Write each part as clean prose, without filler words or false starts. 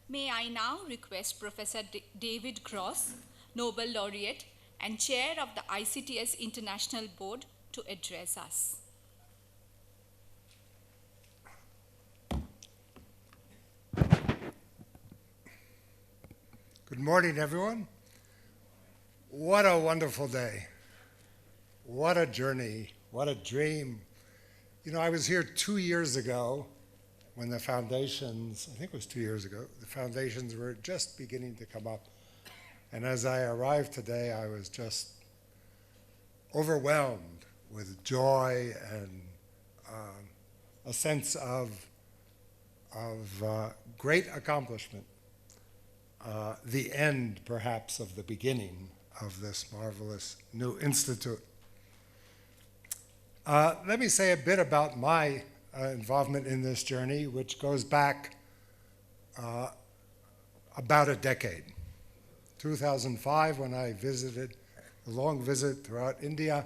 May I now request Professor David Gross, Nobel Laureate and Chair of the ICTS International Board, to address us. Good morning, everyone. What a wonderful day. What a journey. What a dream. You know, I was here 2 years ago when the foundations, I think it was 2 years ago, the foundations were just beginning to come up. And as I arrived today, I was just overwhelmed with joy and a sense of great accomplishment. The end, perhaps, of the beginning of this marvelous new institute. Let me say a bit about my involvement in this journey, which goes back about a decade. 2005, when I visited a long visit throughout India,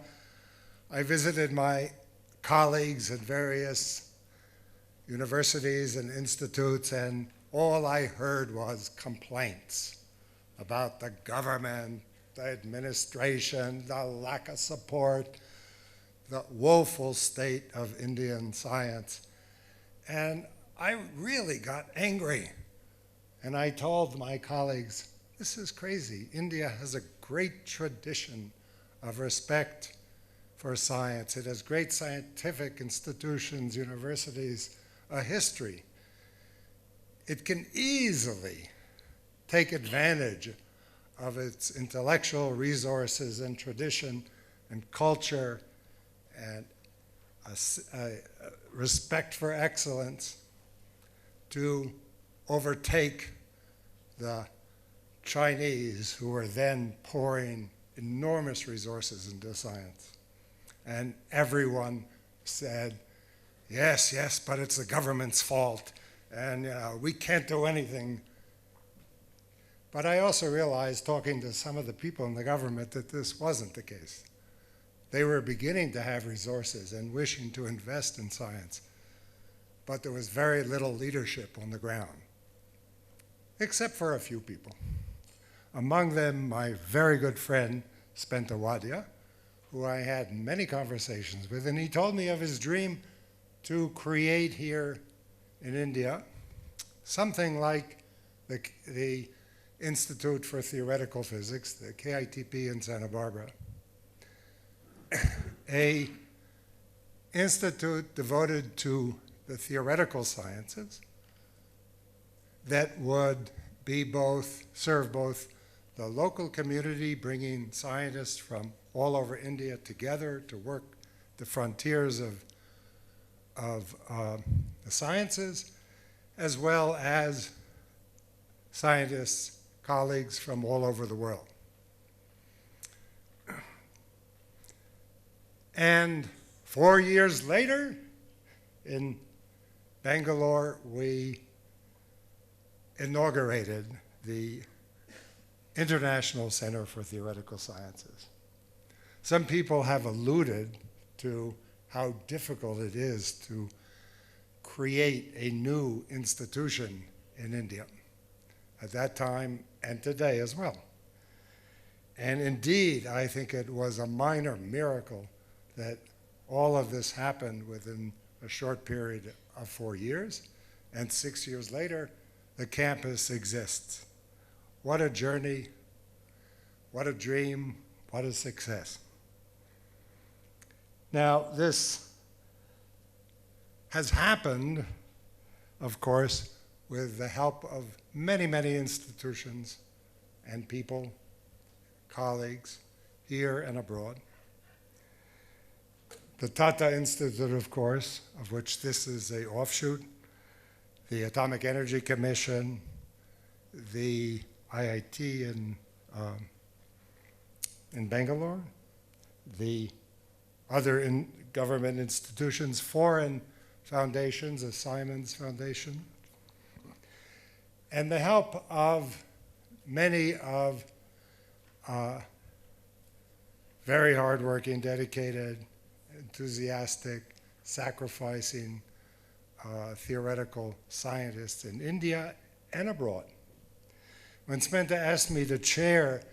I visited my colleagues at various universities and institutes, and all I heard was complaints about the government, the administration, the lack of support, the woeful state of Indian science. And I really got angry. And I told my colleagues, this is crazy. India has a great tradition of respect for science. It has great scientific institutions, universities, a history. It can easily take advantage of its intellectual resources and tradition and culture and a respect for excellence to overtake the Chinese, who were then pouring enormous resources into science. And everyone said, yes, yes, but it's the government's fault, and we can't do anything. But I also realized, talking to some of the people in the government, that this wasn't the case. They were beginning to have resources and wishing to invest in science, but there was very little leadership on the ground, except for a few people. Among them, my very good friend, Spenta Wadia, who I had many conversations with, and he told me of his dream to create here in India something like the Institute for Theoretical Physics, the KITP in Santa Barbara, a institute devoted to the theoretical sciences that would serve both the local community, bringing scientists from all over India together to work the frontiers of the sciences, as well as scientists, colleagues from all over the world. And 4 years later, in Bangalore, we inaugurated the International Center for Theoretical Sciences. Some people have alluded to how difficult it is to create a new institution in India, at that time and today as well. And indeed, I think it was a minor miracle that all of this happened within a short period of 4 years, and 6 years later, the campus exists. What a journey, what a dream, what a success. Now, this has happened, of course, with the help of many, many institutions and people, colleagues, here and abroad. The Tata Institute, of course, of which this is an offshoot, the Atomic Energy Commission, the IIT in Bangalore, the other government institutions, foreign foundations, the Simons Foundation, and the help of many of very hardworking, dedicated, enthusiastic, sacrificing theoretical scientists in India and abroad. When Smita asked me to chair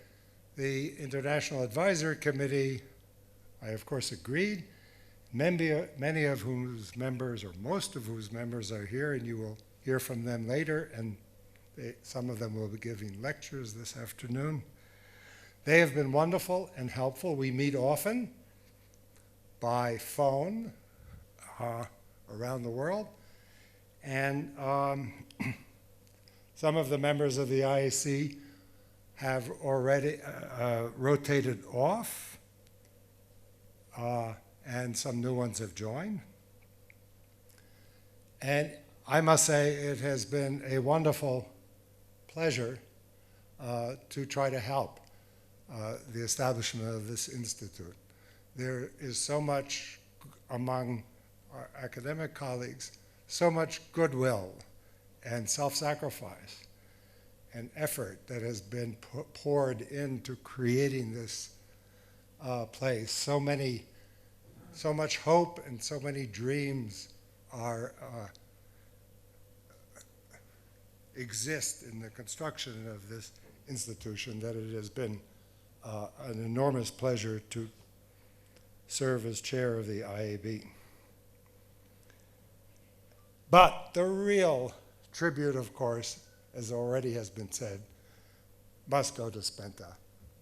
the International Advisory Committee, I of course agreed. Many of whose members, or most of whose members, are here, and you will hear from them later, and some of them will be giving lectures this afternoon. They have been wonderful and helpful. We meet often by phone around the world, and some of the members of the IAC have already rotated off, and some new ones have joined. And I must say it has been a wonderful pleasure to try to help the establishment of this institute. There is so much among our academic colleagues, so much goodwill and self-sacrifice and effort that has been poured into creating this place. So much hope and so many dreams exist in the construction of this institution that it has been an enormous pleasure to serve as chair of the IAB. But the real tribute, of course, as already has been said, must go to Smita,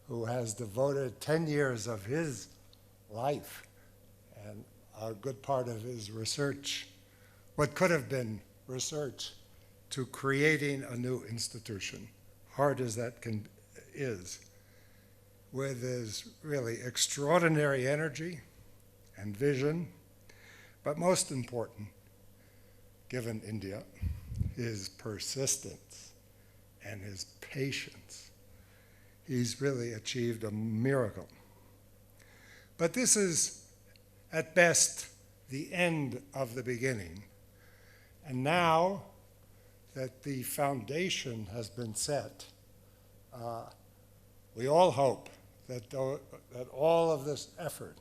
who has devoted 10 years of his life and a good part of his research, what could have been research, to creating a new institution, hard as that is, with his really extraordinary energy and vision, but most important, given India, his persistence and his patience. He's really achieved a miracle. But this is, at best, the end of the beginning. And now that the foundation has been set, we all hope that all of this effort,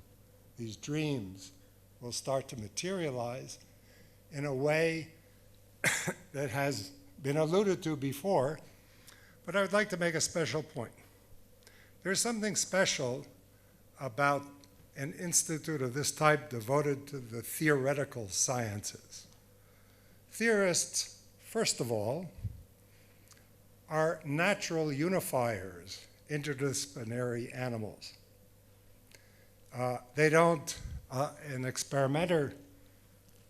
these dreams, will start to materialize in a way that has been alluded to before, but I would like to make a special point. There's something special about an institute of this type devoted to the theoretical sciences. Theorists, first of all, are natural unifiers, interdisciplinary animals. They don't, an experimenter,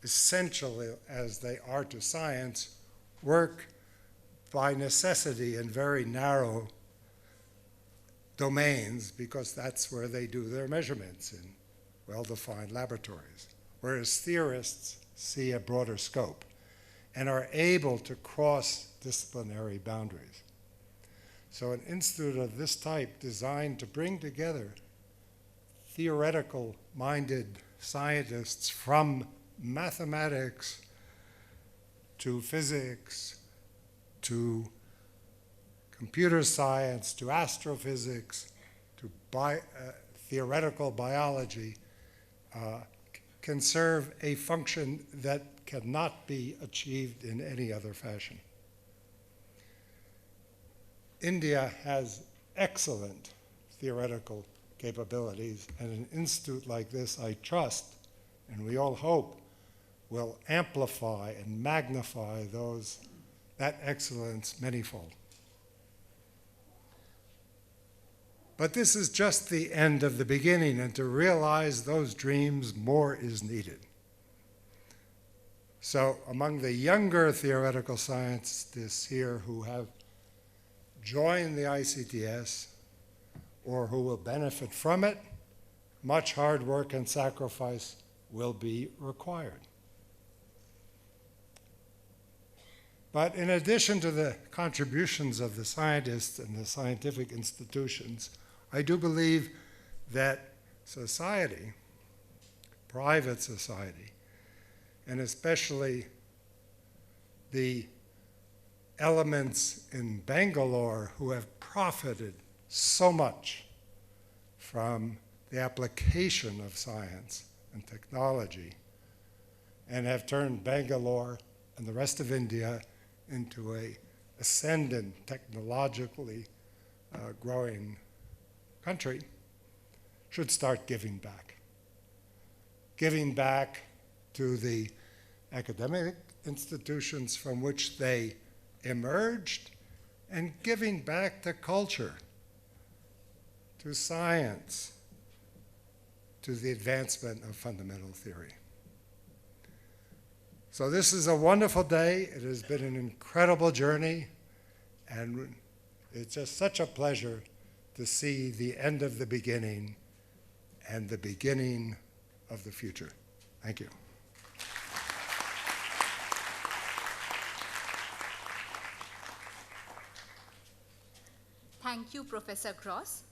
essentially as they are to science, work by necessity in very narrow domains because that's where they do their measurements in well-defined laboratories, whereas theorists see a broader scope and are able to cross disciplinary boundaries. So an institute of this type designed to bring together theoretical-minded scientists from mathematics to physics to computer science to astrophysics to theoretical biology can serve a function that cannot be achieved in any other fashion. India has excellent theoretical capabilities, and an institute like this, I trust, and we all hope, will amplify and magnify that excellence manyfold. But this is just the end of the beginning, and to realize those dreams, more is needed. So among the younger theoretical scientists here who have joined the ICTS or who will benefit from it, much hard work and sacrifice will be required. But in addition to the contributions of the scientists and the scientific institutions, I do believe that society, private society, and especially the elements in Bangalore who have profited so much from the application of science and technology and have turned Bangalore and the rest of India into a ascendant, technologically growing country should start giving back. Giving back to the academic institutions from which they emerged, and giving back to culture, to science, to the advancement of fundamental theory. So this is a wonderful day. It has been an incredible journey, and it's just such a pleasure to see the end of the beginning and the beginning of the future. Thank you. Thank you, Professor Gross.